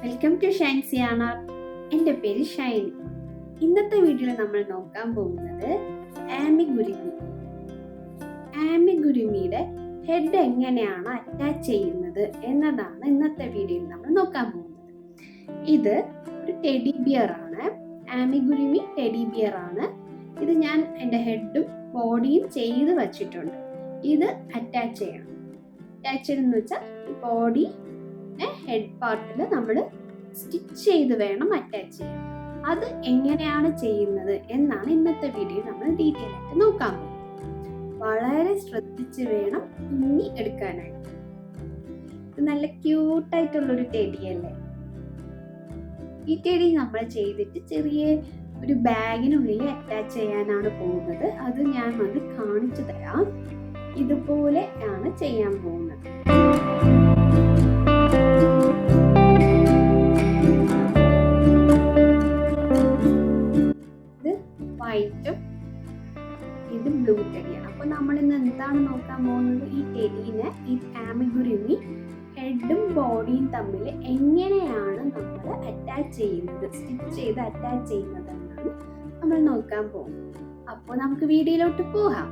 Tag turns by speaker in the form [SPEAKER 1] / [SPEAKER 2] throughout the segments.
[SPEAKER 1] Welcome to Shine സിയാനാർ. എൻ്റെ പേര് ഷൈനി. ഇന്നത്തെ വീഡിയോയിൽ നമ്മൾ നോക്കാൻ പോകുന്നത് ആമിഗുരുമിയുടെ ഹെഡ് എങ്ങനെയാണ് അറ്റാച്ച് ചെയ്യുന്നത് എന്നതാണ് ഇന്നത്തെ വീഡിയോയിൽ നമ്മൾ നോക്കാൻ പോകുന്നത്. ഇത് ഒരു ടെഡി ബിയർ ആണ്. ആമിഗുരുമി ടെഡി ബിയർ ആണ്. ഇത് ഞാൻ എൻ്റെ ഹെഡും ബോഡിയും ചെയ്ത് വച്ചിട്ടുണ്ട്. ഇത് അറ്റാച്ച് ചെയ്യണം. അറ്റാച്ച് ചെയ്തെന്ന് വെച്ചാൽ ബോഡി ഹെഡ് പാർട്ടിൽ നമ്മൾ സ്റ്റിച്ച് ചെയ്ത് വേണം അറ്റാച്ച് ചെയ്യാൻ. അത് എങ്ങനെയാണ് ചെയ്യുന്നത് എന്നാണ് ഇന്നത്തെ വീഡിയോ നമ്മൾ ഡീറ്റെയിൽ ആയിട്ട് നോക്കാൻ പോകുന്നത്. വളരെ ശ്രദ്ധിച്ച് വേണം തുന്നി എടുക്കാനായിട്ട്. ഇത് നല്ല ക്യൂട്ടായിട്ടുള്ളൊരു ടെഡിയല്ലേ. ഈ ടെഡി നമ്മൾ ചെയ്തിട്ട് ചെറിയ ഒരു ബാഗിനുള്ളിൽ അറ്റാച്ച് ചെയ്യാനാണ് പോകുന്നത്. അത് ഞാൻ വന്ന് കാണിച്ചു തരാം. ഇതുപോലെ ആണ് ചെയ്യാൻ പോകുന്നത്. വൈറ്റും ഇത് ബ്ലൂ ടെഡിയാണ്. അപ്പോൾ നമ്മൾ ഇന്ന് എന്താണ് നോക്കാൻ പോകുന്നത്? ഈ ടെഡീനെ, ഈ ആമിഗുരുമി ഹെഡും ബോഡിയും തമ്മിൽ എങ്ങനെയാണ് നമ്മൾ അറ്റാച്ച് ചെയ്യുന്നത്, സ്റ്റിച്ച് ചെയ്ത് അറ്റാച്ച് ചെയ്യുന്നത് എന്നാണ് നമ്മൾ നോക്കാൻ പോകുന്നത്. അപ്പോൾ നമുക്ക് വീഡിയോയിലോട്ട് പോകാം.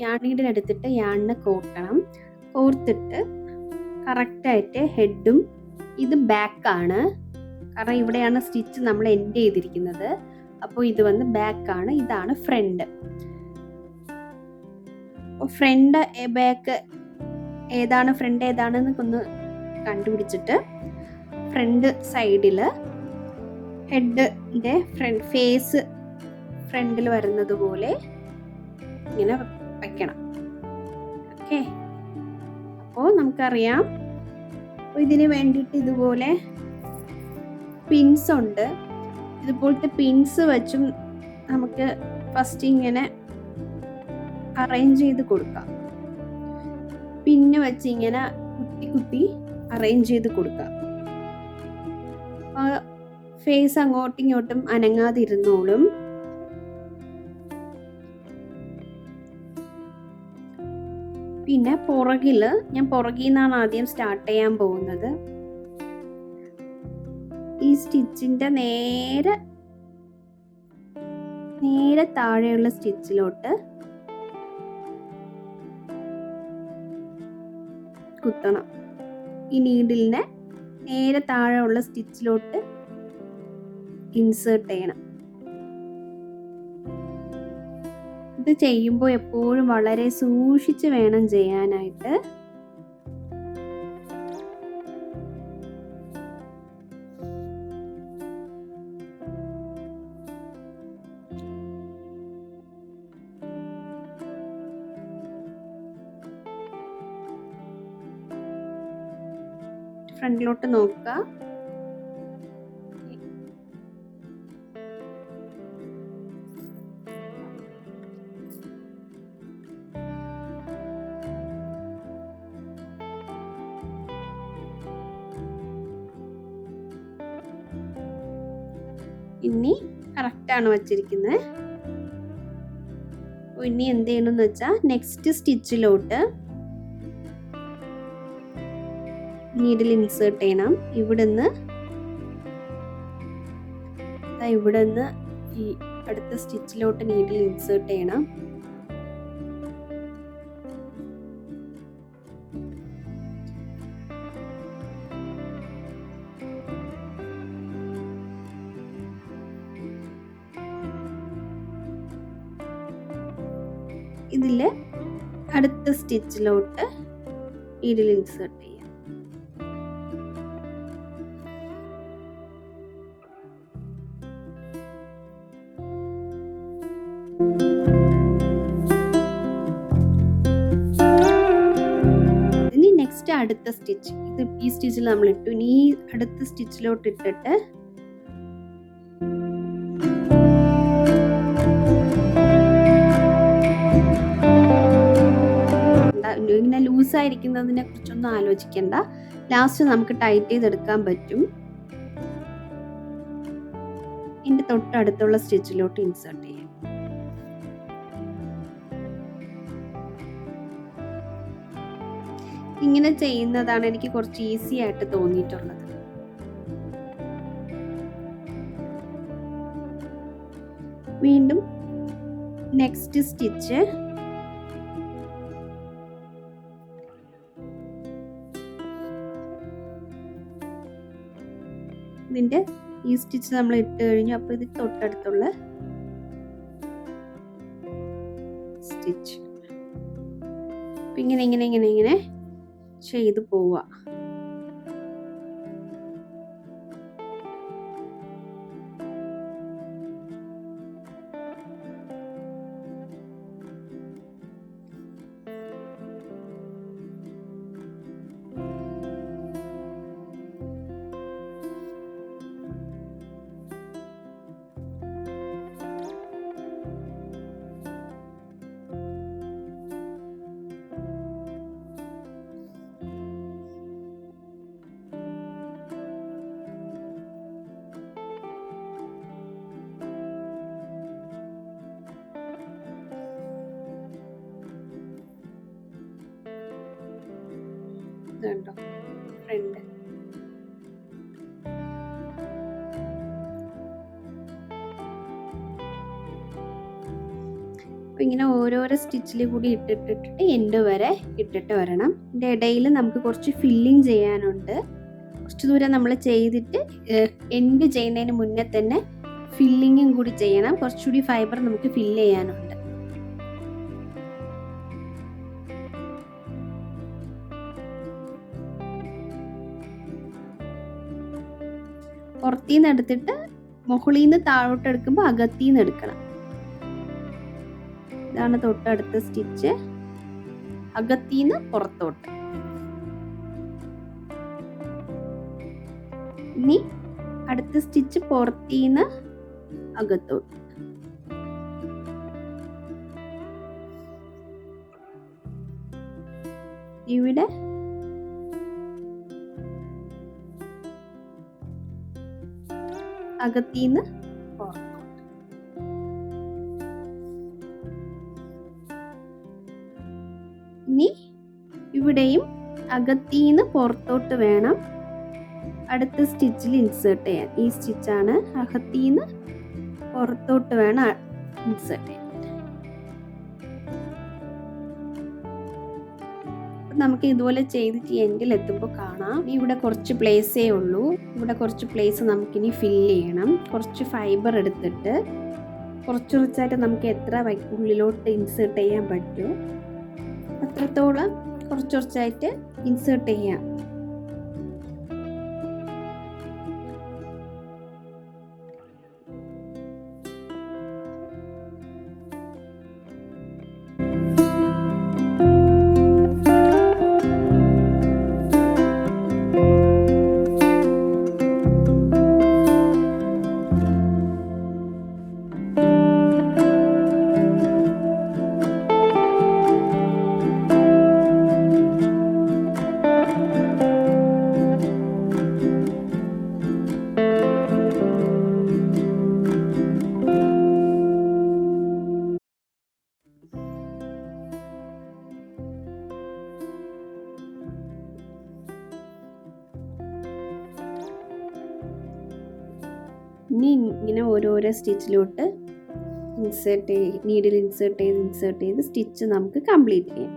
[SPEAKER 1] യാണിയുടെ എടുത്തിട്ട് യാണിനെ കോർക്കണം. കോർത്തിട്ട് കറക്റ്റായിട്ട് ഹെഡും, ഇത് ബാക്കാണ്, കാരണം ഇവിടെയാണ് സ്റ്റിച്ച് നമ്മൾ എൻഡ് ചെയ്തിരിക്കുന്നത്. അപ്പോൾ ഇത് വന്ന് ബാക്കാണ്, ഇതാണ് ഫ്രണ്ട്. ഫ്രണ്ട് ബാക്ക് ഏതാണ്, ഫ്രണ്ട് ഏതാണെന്ന് ഒന്ന് കണ്ടുപിടിച്ചിട്ട് ഫ്രണ്ട് സൈഡിൽ ഹെഡിൻ്റെ ഫേസ് ഫ്രണ്ടിൽ വരുന്നത് പോലെ ഇങ്ങനെ വയ്ക്കണം. ഓക്കെ, അപ്പോൾ നമുക്കറിയാം. ഇതിന് വേണ്ടിയിട്ട് ഇതുപോലെ പിൻസ് ഉണ്ട്. ഇതുപോലത്തെ പിൻസ് വെച്ചും നമുക്ക് ഫസ്റ്റ് ഇങ്ങനെ അറേഞ്ച് ചെയ്ത് കൊടുക്കാം. പിന്ന് വെച്ച് ഇങ്ങനെ കുത്തി കുത്തി അറേഞ്ച് ചെയ്ത് കൊടുക്കാം. ഫേസ് അങ്ങോട്ടും ഇങ്ങോട്ടും അനങ്ങാതിരുന്നോളും. പിന്നെ ഞാൻ പുറകിൽ നിന്നാണ് ആദ്യം സ്റ്റാർട്ട് ചെയ്യാൻ പോകുന്നത്. ഈ സ്റ്റിച്ചിന്റെ നേരെ താഴെയുള്ള സ്റ്റിച്ചിലോട്ട് കുത്തണം. ഈ നീഡിലിനെ നേരെ താഴെയുള്ള സ്റ്റിച്ചിലോട്ട് ഇൻസേർട്ട് ചെയ്യണം. ഇത് ചെയ്യുമ്പോൾ എപ്പോഴും വളരെ സൂക്ഷിച്ച് വേണം ചെയ്യാനായിട്ട്. ഫ്രണ്ടിലോട്ട് നോക്കുക. ഇനി കറക്റ്റാണ് വച്ചിരിക്കുന്നത്. ഇനി എന്ത് ചെയ്യണമെന്ന് വെച്ചാൽ നെക്സ്റ്റ് സ്റ്റിച്ചിലോട്ട് നീഡിൽ ഇൻസേർട്ട് ചെയ്യണം. ഇവിടുന്ന് ഈ അടുത്ത സ്റ്റിച്ചിലോട്ട് നീഡിൽ ഇൻസേർട്ട് ചെയ്യണം. ഇതിൽ അടുത്ത സ്റ്റിച്ചിലോട്ട് നീഡിൽ ഇൻസേർട്ട് ചെയ്യാം. ഇനി നെക്സ്റ്റ് അടുത്ത സ്റ്റിച്ച്, ഈ സ്റ്റിച്ചിൽ നമ്മൾ ഇട്ടു. ഇനി അടുത്ത സ്റ്റിച്ചിലോട്ട് ഇട്ടിട്ട് ഇങ്ങനെ ലൂസായിരിക്കുന്നതിനെ കുറിച്ചൊന്നും ആലോചിക്കേണ്ട. ലാസ്റ്റ് നമുക്ക് ടൈറ്റ് ചെയ്തെടുക്കാൻ പറ്റും. ഇതിൻ്റെ തൊട്ടടുത്തുള്ള സ്റ്റിച്ചിലോട്ട് ഇൻസേർട്ട് ചെയ്യാം. ഇങ്ങനെ ചെയ്യുന്നതാണ് എനിക്ക് കുറച്ച് ഈസി ആയിട്ട് തോന്നിയിട്ടുള്ളത്. വീണ്ടും നെക്സ്റ്റ് സ്റ്റിച്ച് ഇതിൻ്റെ ഈ സ്റ്റിച്ച് നമ്മൾ ഇട്ട് കഴിഞ്ഞു. അപ്പോൾ ഇത് തൊട്ടടുത്തുള്ള സ്റ്റിച്ച് ഇങ്ങനെ ഇങ്ങനെ ഇങ്ങനെ ഇങ്ങനെ ചെയ്തു പോവുക. ഇതുണ്ടോ ഫ്രണ്ട്. അപ്പോൾ ഇങ്ങനെ ഓരോരോ സ്റ്റിച്ചിൽ കൂടി ഇട്ടിട്ടിട്ട് എൻഡ് വരെ ഇട്ടിട്ട് വരണം. ഇതിൻ്റെ ഇടയിൽ നമുക്ക് കുറച്ച് ഫില്ലിങ് ചെയ്യാനുണ്ട്. കുറച്ച് ദൂരം നമ്മൾ ചെയ്തിട്ട് എൻഡ് ചെയ്യുന്നതിന് മുന്നേ തന്നെ ഫില്ലിങ്ങും കൂടി ചെയ്യണം. കുറച്ചുകൂടി ഫൈബർ നമുക്ക് ഫില്ല് ചെയ്യാനുണ്ട്. പുറത്തുനിന്ന് എടുത്തിട്ട് മുകളിൽ നിന്ന് താഴോട്ട് എടുക്കുമ്പോൾ അകത്തിന്ന് എടുക്കണം. ഇതാണ് തൊട്ടടുത്ത സ്റ്റിച്ച്, അകത്തിന്ന് പുറത്തോട്ട്. ഇനി അടുത്ത സ്റ്റിച്ച് പുറത്തുനിന്ന് അകത്തോട്ട്. ഇവിടെ അകത്തിന്ന് പുറത്തോട്ട്. ഇനി ഇവിടെയും അകത്തിന്ന് പുറത്തോട്ട് വേണം അടുത്ത സ്റ്റിച്ചിൽ ഇൻസേർട്ട് ചെയ്യാൻ. ഈ സ്റ്റിച്ചാണ്, അകത്തിന്ന് പുറത്തോട്ട് വേണം ഇൻസേർട്ട് ചെയ്യാൻ. നമുക്ക് ഇതുപോലെ ചെയ്തിട്ട് എൻഡിൽ എത്തുമ്പോൾ കാണാം. ഇവിടെ കുറച്ച് പ്ലേസേ ഉള്ളൂ. ഇവിടെ കുറച്ച് പ്ലേസ് നമുക്കിനി ഫില്ല് ചെയ്യണം. കുറച്ച് ഫൈബർ എടുത്തിട്ട് കുറച്ച് കുറച്ചായിട്ട് നമുക്ക് എത്ര ഉള്ളിലോട്ട് ഇൻസേർട്ട് ചെയ്യാൻ പറ്റുമോ അത്രത്തോളം കുറച്ച് കുറച്ചായിട്ട് ഇൻസേർട്ട് ചെയ്യാം. ഇനി ഇങ്ങനെ ഓരോരോ സ്റ്റിച്ചിലോട്ട് നീഡിൽ ഇൻസേർട്ട് ചെയ്ത് സ്റ്റിച്ച് നമുക്ക് കംപ്ലീറ്റ് ചെയ്യാം.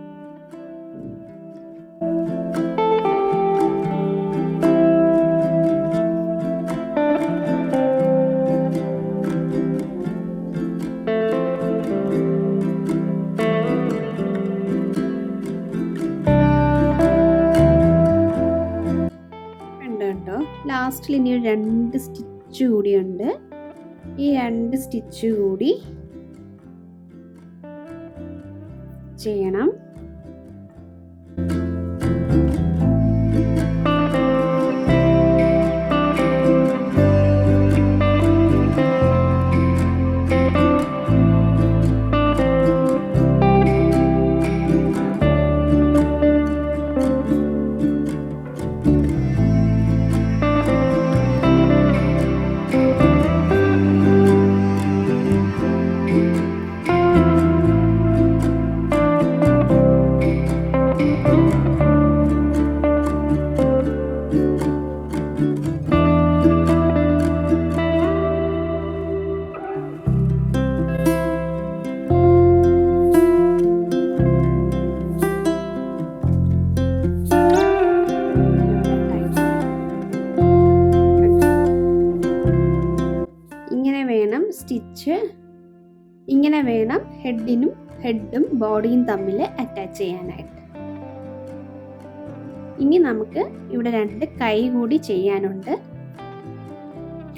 [SPEAKER 1] കണ്ടോ, ലാസ്റ്റിൽ ഇനി 2 സ്റ്റിച്ച് കൂടിയുണ്ട്. ഈ 2 സ്റ്റിച്ച് കൂടി ചെയ്യണം. ഇങ്ങനെ വേണം ഹെഡും ബോഡിയും തമ്മിൽ അറ്റാച്ച് ചെയ്യാനായിട്ട്. ഇനി നമുക്ക് ഇവിടെ 2 കൈ കൂടി ചെയ്യാനുണ്ട്.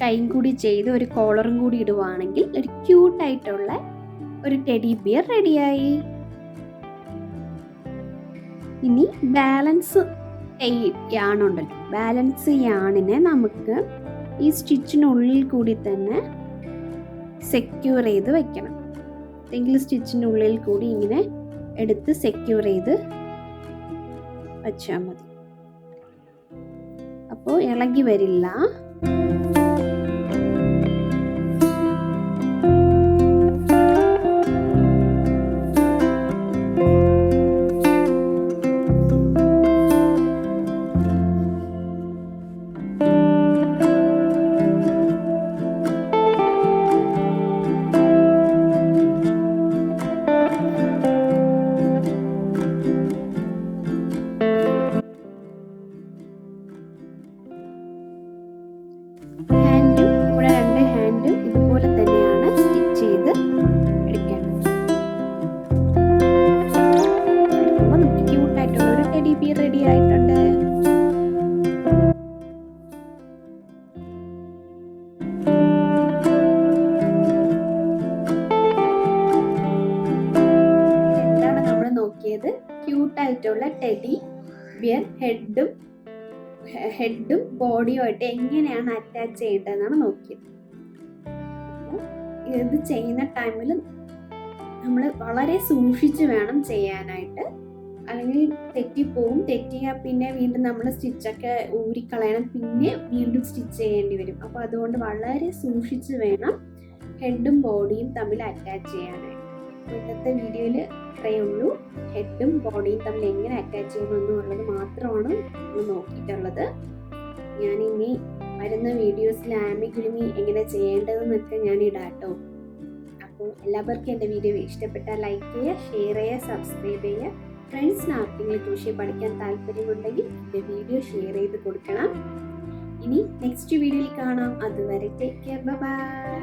[SPEAKER 1] കൈയും കൂടി ചെയ്ത് ഒരു കോളറും കൂടി ഇടുവാണെങ്കിൽ ഒരു ക്യൂട്ടായിട്ടുള്ള ഒരു ടെഡി ബിയർ റെഡിയായി. ഇനി ബാലൻസ് യാണുണ്ടല്ലോ, ബാലൻസ് യാണിനെ നമുക്ക് ഈ സ്റ്റിച്ചിനുള്ളിൽ കൂടി തന്നെ സെക്യൂർ ചെയ്ത് വെക്കണം. ഏതെങ്കിലും സ്റ്റിച്ചിൻ്റെ ഉള്ളിൽ കൂടി ഇങ്ങനെ എടുത്ത് സെക്യൂർ ചെയ്ത് വെച്ചാൽ മതി. അപ്പോൾ ഇളകി വരില്ല. ഇതുപോലെ തന്നെയാണ് സ്റ്റിച്ച് ചെയ്ത് എടുക്കേണ്ടത്. എടുക്കുമ്പോൾ നമുക്ക് ക്യൂട്ടായിട്ടുള്ള ഒരു ടെഡി ബിയർ റെഡി ആയിട്ടുണ്ട്. എന്താണ് നമ്മൾ നോക്കിയത്? ക്യൂട്ടായിട്ടുള്ള ടെഡി ബിയർ ഹെഡും ബോഡിയുമായിട്ട് എങ്ങനെയാണ് അറ്റാച്ച് ചെയ്യേണ്ടതെന്നാണ് നോക്കിയത്. ഇത് ചെയ്യുന്ന ടൈമിൽ നമ്മൾ വളരെ സൂക്ഷിച്ച് വേണം ചെയ്യാനായിട്ട്, അല്ലെങ്കിൽ തെറ്റിപ്പോവും. തെറ്റിയാൽ പിന്നെ വീണ്ടും നമ്മൾ സ്റ്റിച്ചൊക്കെ ഊരിക്കളയണം, പിന്നെ വീണ്ടും സ്റ്റിച്ച് ചെയ്യേണ്ടി വരും. അപ്പോൾ അതുകൊണ്ട് വളരെ സൂക്ഷിച്ച് വേണം ഹെഡും ബോഡിയും തമ്മിൽ അറ്റാച്ച് ചെയ്യാനായിട്ട്. ഇന്നത്തെ വീഡിയോയിൽ ഇത്രയേ ഉള്ളൂ. ഹെഡും ബോഡിയും തമ്മിൽ എങ്ങനെ അറ്റാച്ച് ചെയ്യണമെന്നുള്ളത് മാത്രമാണ് നമ്മൾ നോക്കിയിട്ടുള്ളത്. ഞാനിനി വരുന്ന വീഡിയോസിൽ ആമിഗുരുമി എങ്ങനെ ചെയ്യേണ്ടതെന്നൊക്കെ ഞാൻ ഇടാട്ടോ. അപ്പോൾ എല്ലാവർക്കും എൻ്റെ വീഡിയോ ഇഷ്ടപ്പെട്ടാൽ ലൈക്ക് ചെയ്യുക, ഷെയർ ചെയ്യുക, സബ്സ്ക്രൈബ് ചെയ്യുക. ഫ്രണ്ട്സിന് ആർക്കെങ്കിലും കൃഷി പഠിക്കാൻ താല്പര്യമുണ്ടെങ്കിൽ എൻ്റെ വീഡിയോ ഷെയർ ചെയ്ത് കൊടുക്കണം. ഇനി നെക്സ്റ്റ് വീഡിയോയിൽ കാണാം. അതുവരെ ടേക്ക് കെയർ, ബൈ.